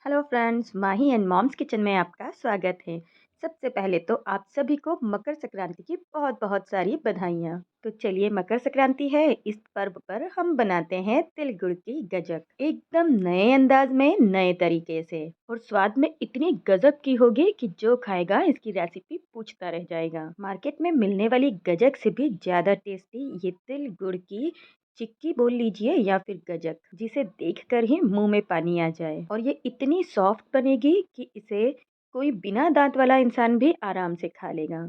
Hello friends, Mahi and mom's kitchen में आपका स्वागत है। सबसे पहले तो आप सभी को मकर संक्रांति की बहुत बहुत सारी बधाइयाँ। तो चलिए, मकर संक्रांति है, इस पर्व पर हम बनाते हैं तिल गुड़ की गजक एकदम नए अंदाज में, नए तरीके से, और स्वाद में इतनी गजब की होगी कि जो खाएगा इसकी रेसिपी पूछता रह जाएगा। मार्केट में मिलने वाली गजक से भी ज्यादा टेस्टी ये तिल गुड़ की चिक्की बोल लीजिए या फिर गजक, जिसे देखकर ही मुंह में पानी आ जाए। और ये इतनी सॉफ्ट बनेगी कि इसे कोई बिना दांत वाला इंसान भी आराम से खा लेगा।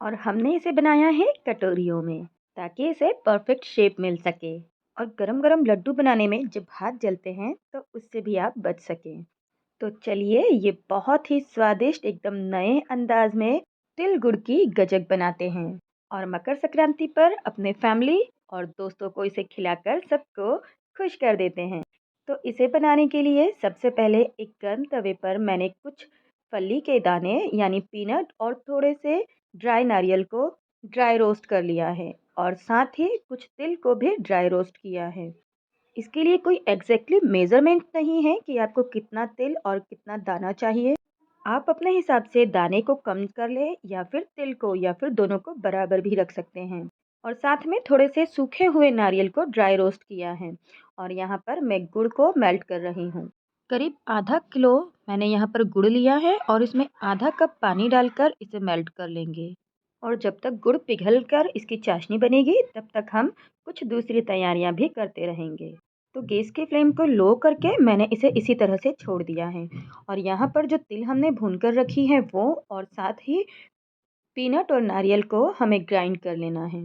और हमने इसे बनाया है कटोरियों में, ताकि इसे परफेक्ट शेप मिल सके। और गरम गरम लड्डू बनाने में जब हाथ जलते हैं तो उससे भी आप बच सकें। तो चलिए, ये बहुत ही स्वादिष्ट एकदम नए अंदाज में तिल गुड़ की गजक बनाते हैं, और मकर संक्रांति पर अपने फैमिली और दोस्तों को इसे खिलाकर सबको खुश कर देते हैं। तो इसे बनाने के लिए सबसे पहले एक गर्म तवे पर मैंने कुछ फली के दाने यानी पीनट और थोड़े से ड्राई नारियल को ड्राई रोस्ट कर लिया है, और साथ ही कुछ तिल को भी ड्राई रोस्ट किया है। इसके लिए कोई एग्जैक्टली मेजरमेंट नहीं है कि आपको कितना तिल और कितना दाना चाहिए। आप अपने हिसाब से दाने को कम कर ले या फिर तिल को, या फिर दोनों को बराबर भी रख सकते हैं। और साथ में थोड़े से सूखे हुए नारियल को ड्राई रोस्ट किया है। और यहाँ पर मैं गुड़ को मेल्ट कर रही हूँ। करीब आधा किलो मैंने यहाँ पर गुड़ लिया है, और इसमें आधा कप पानी डालकर इसे मेल्ट कर लेंगे। और जब तक गुड़ पिघल कर इसकी चाशनी बनेगी, तब तक हम कुछ दूसरी तैयारियां भी करते रहेंगे। तो गैस की फ्लेम को लो करके मैंने इसे इसी तरह से छोड़ दिया है। और यहाँ पर जो तिल हमने भून कर रखी है वो, और साथ ही पीनट और नारियल को हमें ग्राइंड कर लेना है।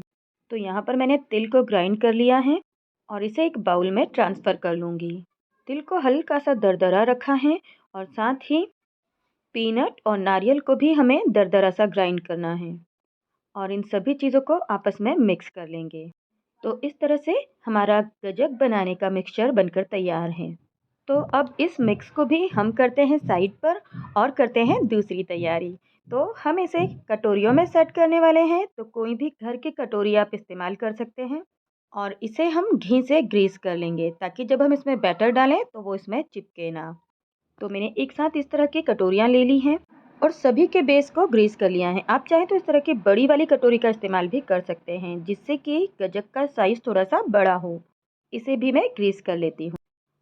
तो यहाँ पर मैंने तिल को ग्राइंड कर लिया है, और इसे एक बाउल में ट्रांसफ़र कर लूँगी। तिल को हल्का सा दरदरा रखा है, और साथ ही पीनट और नारियल को भी हमें दरदरा सा ग्राइंड करना है। और इन सभी चीज़ों को आपस में मिक्स कर लेंगे। तो इस तरह से हमारा गजक बनाने का मिक्सचर बनकर तैयार है। तो अब इस मिक्स को भी हम करते हैं साइड पर, और करते हैं दूसरी तैयारी। तो हम इसे कटोरियों में सेट करने वाले हैं, तो कोई भी घर की कटोरी आप इस्तेमाल कर सकते हैं। और इसे हम घी से ग्रीस कर लेंगे, ताकि जब हम इसमें बैटर डालें तो वो इसमें चिपके ना। तो मैंने एक साथ इस तरह की कटोरियाँ ले ली हैं, और सभी के बेस को ग्रीस कर लिया है। आप चाहें तो इस तरह की बड़ी वाली कटोरी का इस्तेमाल भी कर सकते हैं, जिससे कि गजक का साइज़ थोड़ा सा बड़ा हो। इसे भी मैं ग्रीस कर लेती हूँ।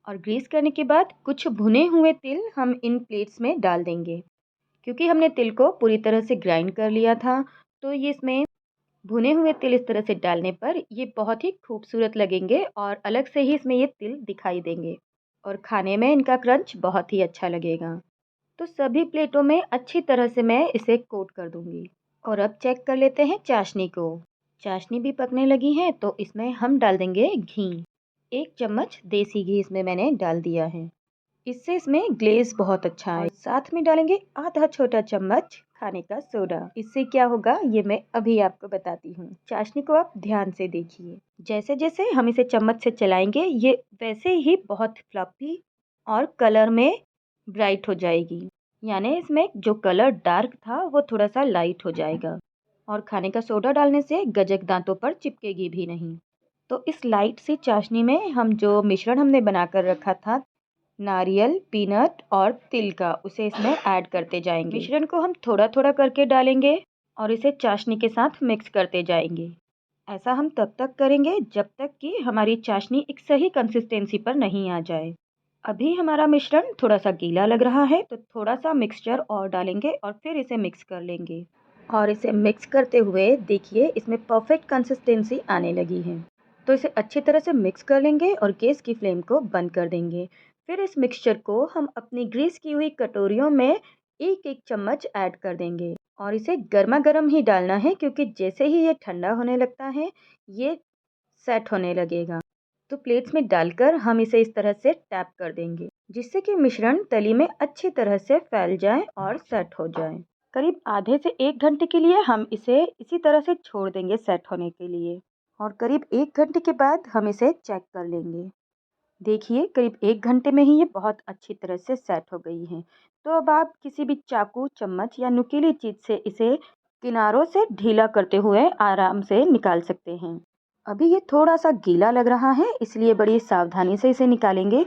और ग्रीस करने के बाद कुछ भुने हुए तिल हम इन प्लेट्स में डाल देंगे। क्योंकि हमने तिल को पूरी तरह से ग्राइंड कर लिया था, तो ये इसमें भुने हुए तिल इस तरह से डालने पर ये बहुत ही खूबसूरत लगेंगे, और अलग से ही इसमें ये तिल दिखाई देंगे, और खाने में इनका क्रंच बहुत ही अच्छा लगेगा। तो सभी प्लेटों में अच्छी तरह से मैं इसे कोट कर दूंगी। और अब चेक कर लेते हैं चाशनी को। चाशनी भी पकने लगी है, तो इसमें हम डाल देंगे घी। 1 चम्मच देसी घी इसमें मैंने डाल दिया है। इससे इसमें ग्लेज बहुत अच्छा है। और साथ में डालेंगे आधा छोटा चम्मच खाने का सोडा। इससे क्या होगा ये मैं अभी आपको बताती हूँ। चाशनी को आप ध्यान से देखिए। जैसे जैसे हम इसे चम्मच से चलाएंगे, ये वैसे ही बहुत फ्लफी और कलर में ब्राइट हो जाएगी। यानी इसमें जो कलर डार्क था वो थोड़ा सा लाइट हो जाएगा। और खाने का सोडा डालने से गजक दांतों पर चिपकेगी भी नहीं। तो इस लाइट सी चाशनी में हम जो मिश्रण हमने बनाकर रखा था, नारियल, पीनट और तिल का, उसे इसमें ऐड करते जाएंगे। मिश्रण को हम थोड़ा थोड़ा करके डालेंगे, और इसे चाशनी के साथ मिक्स करते जाएंगे। ऐसा हम तब तक करेंगे जब तक कि हमारी चाशनी एक सही कंसिस्टेंसी पर नहीं आ जाए। अभी हमारा मिश्रण थोड़ा सा गीला लग रहा है, तो थोड़ा सा मिक्सचर और डालेंगे, और फिर इसे मिक्स कर लेंगे। और इसे मिक्स करते हुए देखिए इसमें परफेक्ट कंसिस्टेंसी आने लगी है। तो इसे अच्छी तरह से मिक्स कर लेंगे, और गैस की फ्लेम को बंद कर देंगे। फिर इस मिक्सचर को हम अपनी ग्रीस की हुई कटोरियों में एक एक चम्मच ऐड कर देंगे। और इसे गर्मा गर्म ही डालना है, क्योंकि जैसे ही ये ठंडा होने लगता है ये सेट होने लगेगा। तो प्लेट्स में डालकर हम इसे इस तरह से टैप कर देंगे, जिससे कि मिश्रण तली में अच्छी तरह से फैल जाए और सेट हो जाए। करीब आधे से 1 घंटे के लिए हम इसे इसी तरह से छोड़ देंगे सेट होने के लिए। और करीब 1 घंटे के बाद हम इसे चेक कर लेंगे। देखिए करीब 1 घंटे में ही ये बहुत अच्छी तरह से सेट हो गई है। तो अब आप किसी भी चाकू, चम्मच या नुकीली चीज़ से इसे किनारों से ढीला करते हुए आराम से निकाल सकते हैं। अभी ये थोड़ा सा गीला लग रहा है, इसलिए बड़ी सावधानी से इसे निकालेंगे।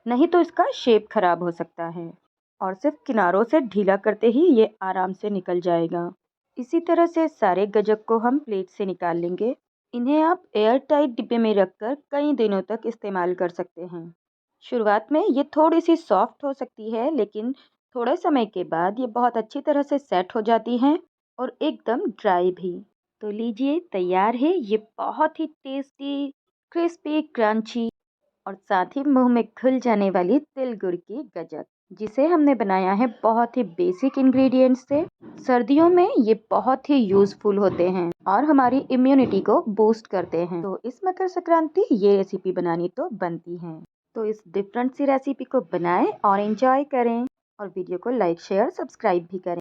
नहीं तो इसका शेप खराब हो सकता है। और सिर्फ किनारों से ढीला करते ही ये आराम से निकल जाएगा। इसी तरह से सारे गजक को हम प्लेट से निकाल लेंगे। इन्हें आप एयर टाइट डिब्बे में रखकर कई दिनों तक इस्तेमाल कर सकते हैं। शुरुआत में ये थोड़ी सी सॉफ्ट हो सकती है, लेकिन थोड़े समय के बाद ये बहुत अच्छी तरह से सेट हो जाती हैं और एकदम ड्राई भी। तो लीजिए, तैयार है ये बहुत ही टेस्टी, क्रिस्पी, क्रंची और साथ ही मुंह में घुल जाने वाली तिल गुड़ की गजक, जिसे हमने बनाया है बहुत ही बेसिक इंग्रेडिएंट्स से। सर्दियों में ये बहुत ही यूजफुल होते हैं और हमारी इम्यूनिटी को बूस्ट करते हैं। तो इस मकर संक्रांति ये रेसिपी बनानी तो बनती है। तो इस डिफरेंट सी रेसिपी को बनाएं और एंजॉय करें, और वीडियो को लाइक, शेयर, सब्सक्राइब भी करें।